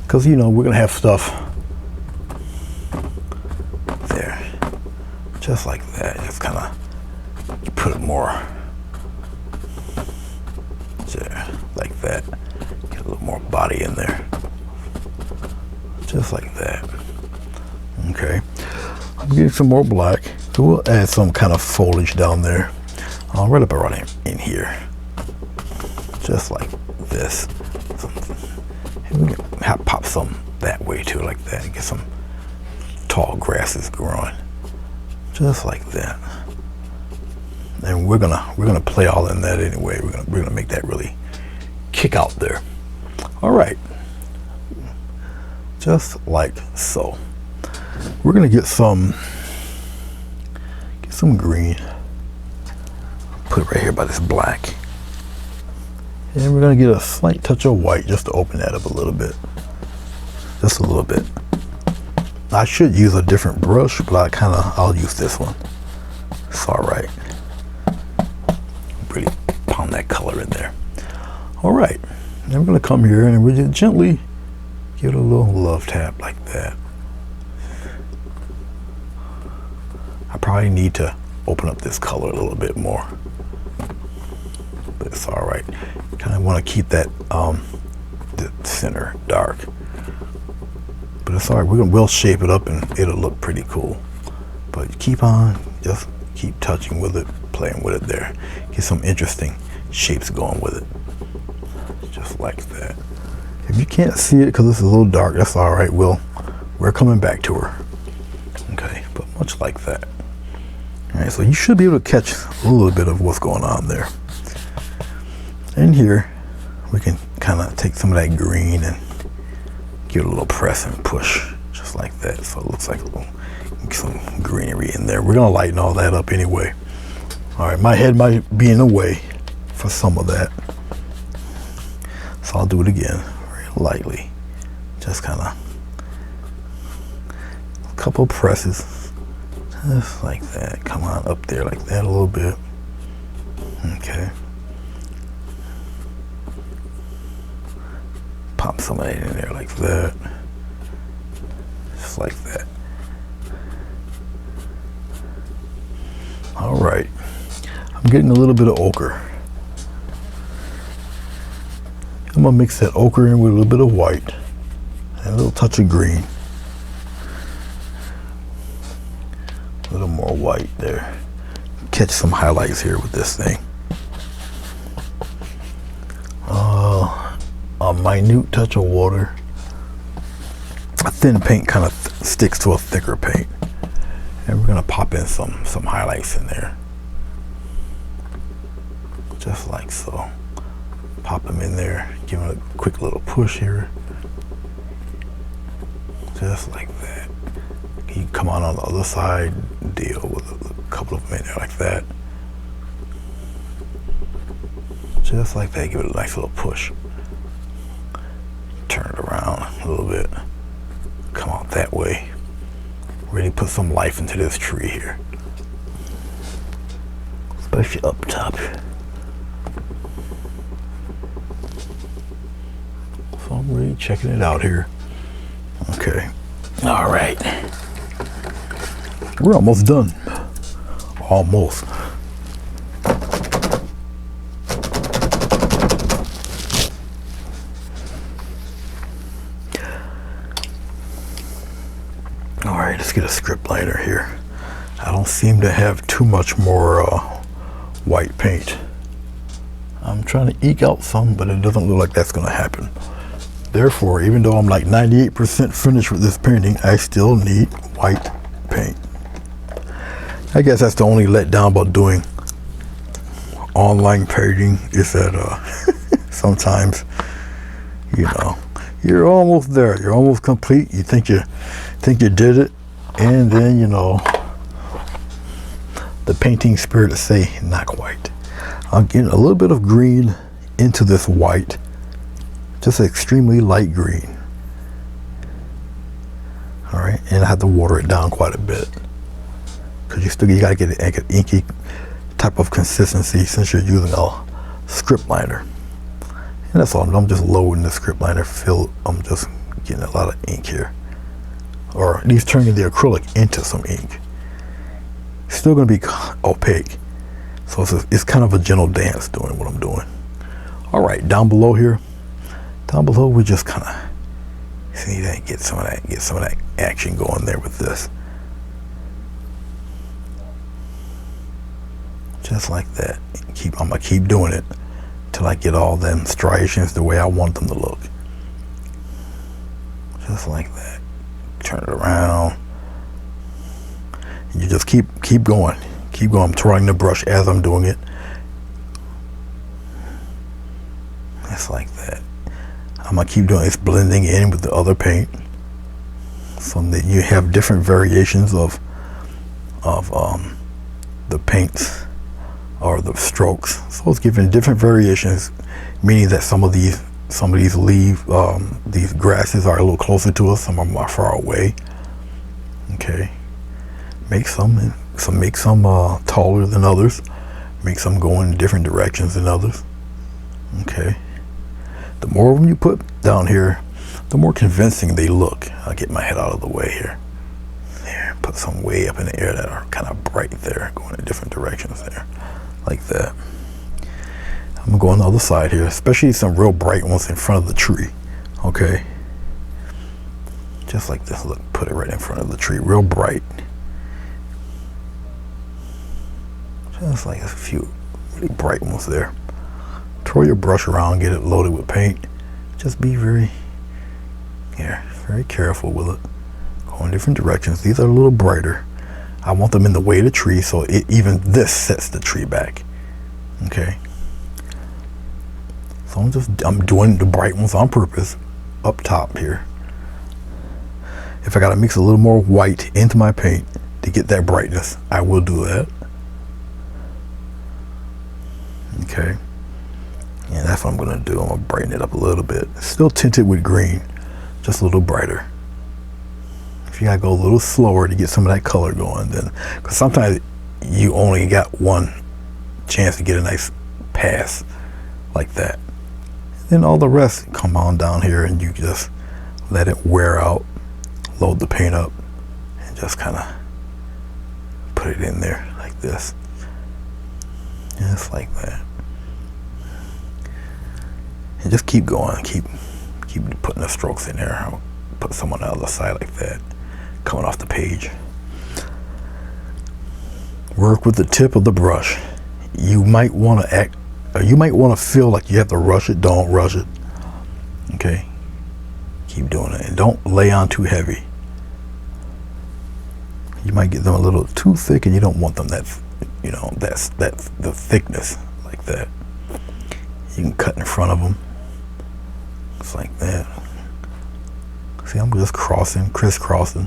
because you know we're gonna have stuff there, just like that. Just kind of put it more. Like that. Get a little more body in there. Just like that. Okay. I'm getting some more black. So we'll add some kind of foliage down there. I'll right up around in here. Just like this. And we can pop some that way too, like that. And get some tall grasses growing. Just like that. And we're gonna play all in that anyway. We're gonna make that really kick out there. All right, just like so. We're gonna get some green. Put it right here by this black, and we're gonna get a slight touch of white just to open that up a little bit, just a little bit. I should use a different brush, but I'll use this one. It's all right. Really pound that color in there. All right, now we're gonna come here and we're just gently give it a little love tap like that. I probably need to open up this color a little bit more, but it's all right. Kind of want to keep that the center dark, but it's all right. We'll shape it up and it'll look pretty cool. But just keep touching with it, playing with it there. Get some interesting shapes going with it. just like that. If you can't see it because it's a little dark, that's all right. We're coming back to her. Okay, but much like that. All right, so you should be able to catch a little bit of what's going on there. And here, we can kind of take some of that green and give it a little press and push, just like that. So it looks like some greenery in there. We're gonna lighten all that up anyway. All right, my head might be in the way for some of that. So I'll do it again, very lightly. Just kind of a couple presses, just like that. Come on up there like that a little bit. Okay. Pop some of that in there like that. Just like that. All right. I'm getting a little bit of ochre. I'm gonna mix that ochre in with a little bit of white and a little touch of green. A little more white there. Catch some highlights here with this thing. A minute touch of water. A thin paint kind of sticks to a thicker paint. And we're gonna pop in some highlights in there. Just like so. Pop them in there, give them a quick little push here. Just like that. You come on the other side, deal with a couple of them in there like that. Just like that, give it a nice little push. Turn it around a little bit. Come out that way. Really put some life into this tree here. Especially up top. So I'm really checking it out here. Okay. All right. We're almost done. Almost. All right, let's get a script liner here. I don't seem to have too much more white paint. I'm trying to eke out some, but it doesn't look like that's going to happen. Therefore, even though I'm like 98% finished with this painting, I still need white paint. I guess that's the only letdown about doing online painting is that sometimes, you know, you're almost there. You're almost complete. You think you did it, and then, you know, the painting spirit to say, not quite. I'm getting a little bit of green into this white, just extremely light green. All right, and I have to water it down quite a bit because you got to get an inky type of consistency since you're using a script liner. And that's all. I'm just loading the script liner. I'm just getting a lot of ink here, or at least turning the acrylic into some ink. It's still going to be opaque, so it's kind of a gentle dance doing what I'm doing. All right, down below here, we just kind of see that, get some of that action going there with this, just like that. I'm gonna keep doing it till I get all them striations the way I want them to look, just like that. Turn it around. You just keep going. I'm twirling the brush as I'm doing it. Just like that. I'm gonna keep doing it's blending in with the other paint, so that you have different variations of the paints or the strokes. So it's giving different variations, meaning that some of these these grasses are a little closer to us, some of them are far away. Okay. Make some taller than others. Make some go in different directions than others. Okay. The more of them you put down here, the more convincing they look. I'll get my head out of the way here. There, put some way up in the air that are kind of bright there, going in different directions there, like that. I'm gonna go on the other side here, especially some real bright ones in front of the tree. Okay. Just like this. Look, put it right in front of the tree, real bright. Just like a few really bright ones there. throw your brush around, get it loaded with paint, just be very careful with it. Go in different directions. These are a little brighter. I want them in the way of the tree, so even this sets the tree back. Okay. So I'm doing the bright ones on purpose up top here. If I gotta mix a little more white into my paint to get that brightness, I will do that. Okay. And that's what I'm gonna do. I'm gonna brighten it up a little bit. It's still tinted with green, just a little brighter. If you gotta go a little slower to get some of that color going, then, because sometimes you only got one chance to get a nice pass like that. Then all the rest come on down here, and you just let it wear out, load the paint up, and just kind of put it in there like this, just like that, and just keep going, keep putting the strokes in there. I'll put some on the other side like that, coming off the page. Work with the tip of the brush. You might want to feel like you have to rush it. Don't rush it. Okay, keep doing it, and don't lay on too heavy. You might get them a little too thick, and you don't want them that's the thickness like that. You can cut in front of them, just like that. See, I'm just crisscrossing.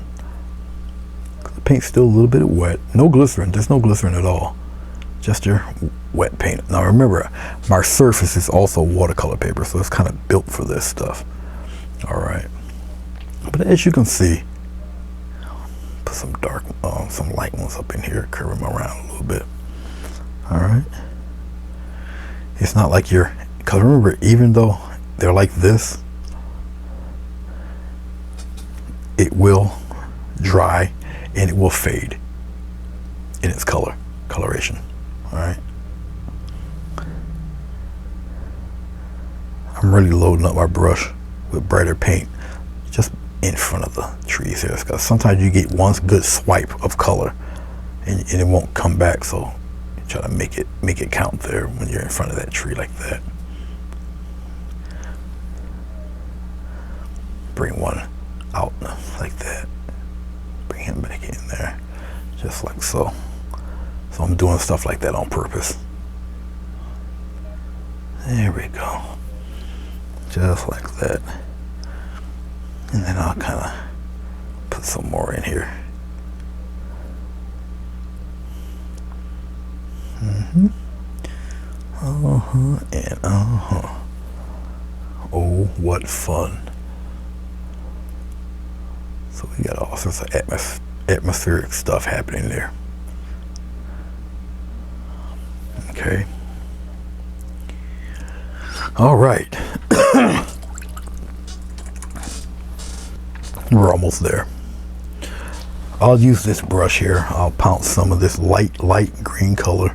The paint's still a little bit wet. No glycerin. There's no glycerin at all. Just your wet paint. Now remember, my surface is also watercolor paper, so it's kind of built for this stuff. All right. But as you can see, put some some light ones up in here, curve them around a little bit. All right. It's not like because remember, even though they're like this, it will dry and it will fade in its coloration. All right. I'm really loading up my brush with brighter paint just in front of the trees here, because sometimes you get one good swipe of color and it won't come back, so you try to make it count there when you're in front of that tree like that. Bring one out like that, bring him back in there, just like so. So I'm doing stuff like that on purpose. There we go, just like that. And then I'll kind of put some more in here. And oh, what fun. So we got all sorts of atmospheric stuff happening there. Okay. All right. We're almost there. I'll use this brush here. I'll pounce some of this light green color.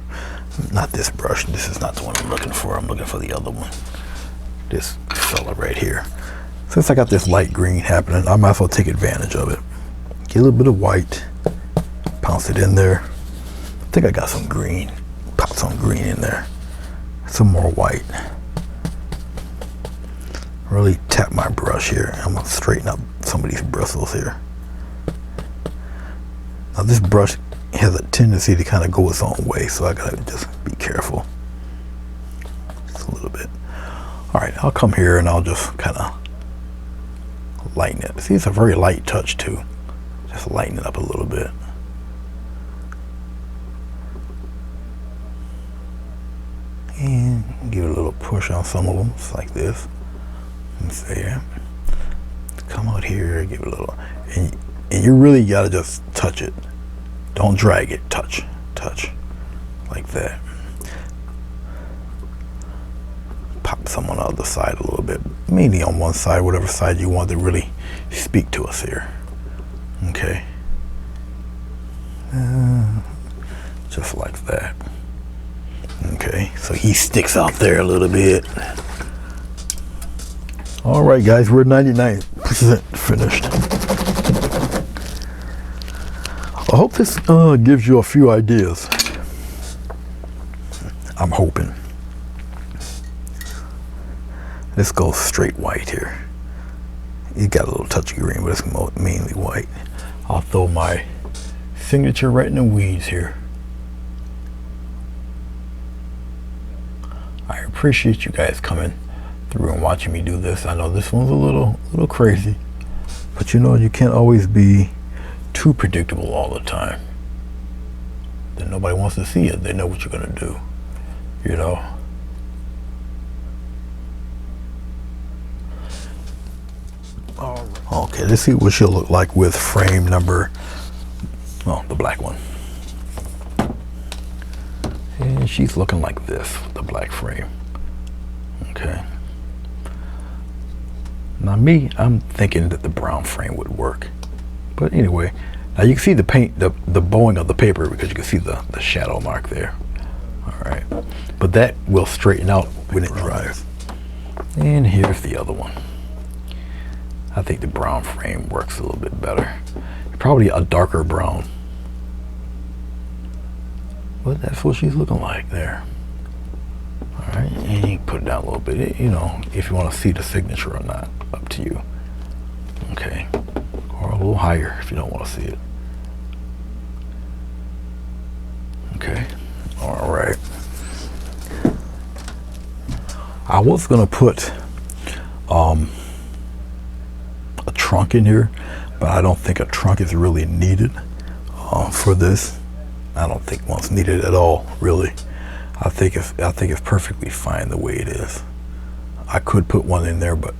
Not this brush. This is not the one I'm looking for. I'm looking for the other one. This fella right here. Since I got this light green happening, I might as well take advantage of it. Get a little bit of white. Pounce it in there. I think I got some green. Pop some green in there. Some more white. Really tap my brush here. I'm going to straighten up some of these bristles here. Now this brush has a tendency to kind of go its own way, so I gotta just be careful. Just a little bit. All right, I'll come here and I'll just kind of lighten it. See, it's a very light touch too. Just lighten it up a little bit. And give it a little push on some of them, just like this. Let's see here. Come out here, give it a little, and you really gotta just touch it. Don't drag it. Touch, like that. Pop some on the other side a little bit, mainly on one side, whatever side you want to really speak to us here. Okay. Just like that. Okay, so he sticks out there a little bit. All right, guys, we're 99% finished. I hope this gives you a few ideas. I'm hoping. Let's go straight white here. It got a little touch of green, but it's mainly white. I'll throw my signature right in the weeds here. I appreciate you guys coming through and watching me do this. I know this one's a little crazy, but you know, you can't always be too predictable all the time. Then nobody wants to see it. They know what you're gonna do, you know. Okay, let's see what she'll look like with frame number, well, the black one. And she's looking like this, the black frame. Okay. Now me, I'm thinking that the brown frame would work. But anyway, now you can see the paint, the bowing of the paper, because you can see the shadow mark there. All right. But that will straighten out when it dries. And here's the other one. I think the brown frame works a little bit better. Probably a darker brown. But that's what she's looking like there. All right, and you can put it down a little bit, you know, if you want to see the signature or not, up to you. Okay, or a little higher if you don't want to see it. Okay, all right. I was gonna put a trunk in here, but I don't think a trunk is really needed for this. I don't think one's needed at all, really. I think it's perfectly fine the way it is. I could put one in there, but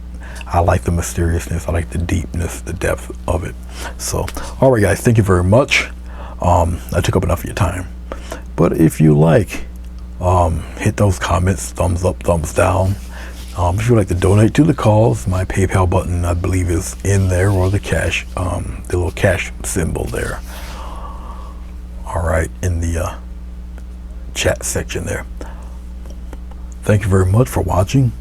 I like the mysteriousness. I like the deepness, the depth of it. So, all right, guys, thank you very much. I took up enough of your time. But if you like, hit those comments, thumbs up, thumbs down. If you'd like to donate to the cause, my PayPal button, I believe, is in there, or the cash, the little cash symbol there. All right, in the chat section there. Thank you very much for watching.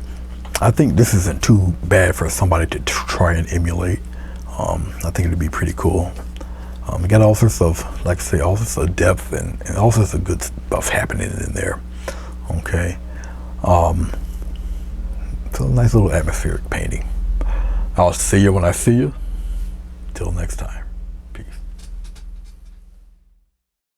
I think this isn't too bad for somebody to try and emulate. I think it'd be pretty cool. You got all sorts of, like I say, all sorts of depth and all sorts of good stuff happening in there. Okay. It's a nice little atmospheric painting. I'll see you when I see you. Till next time.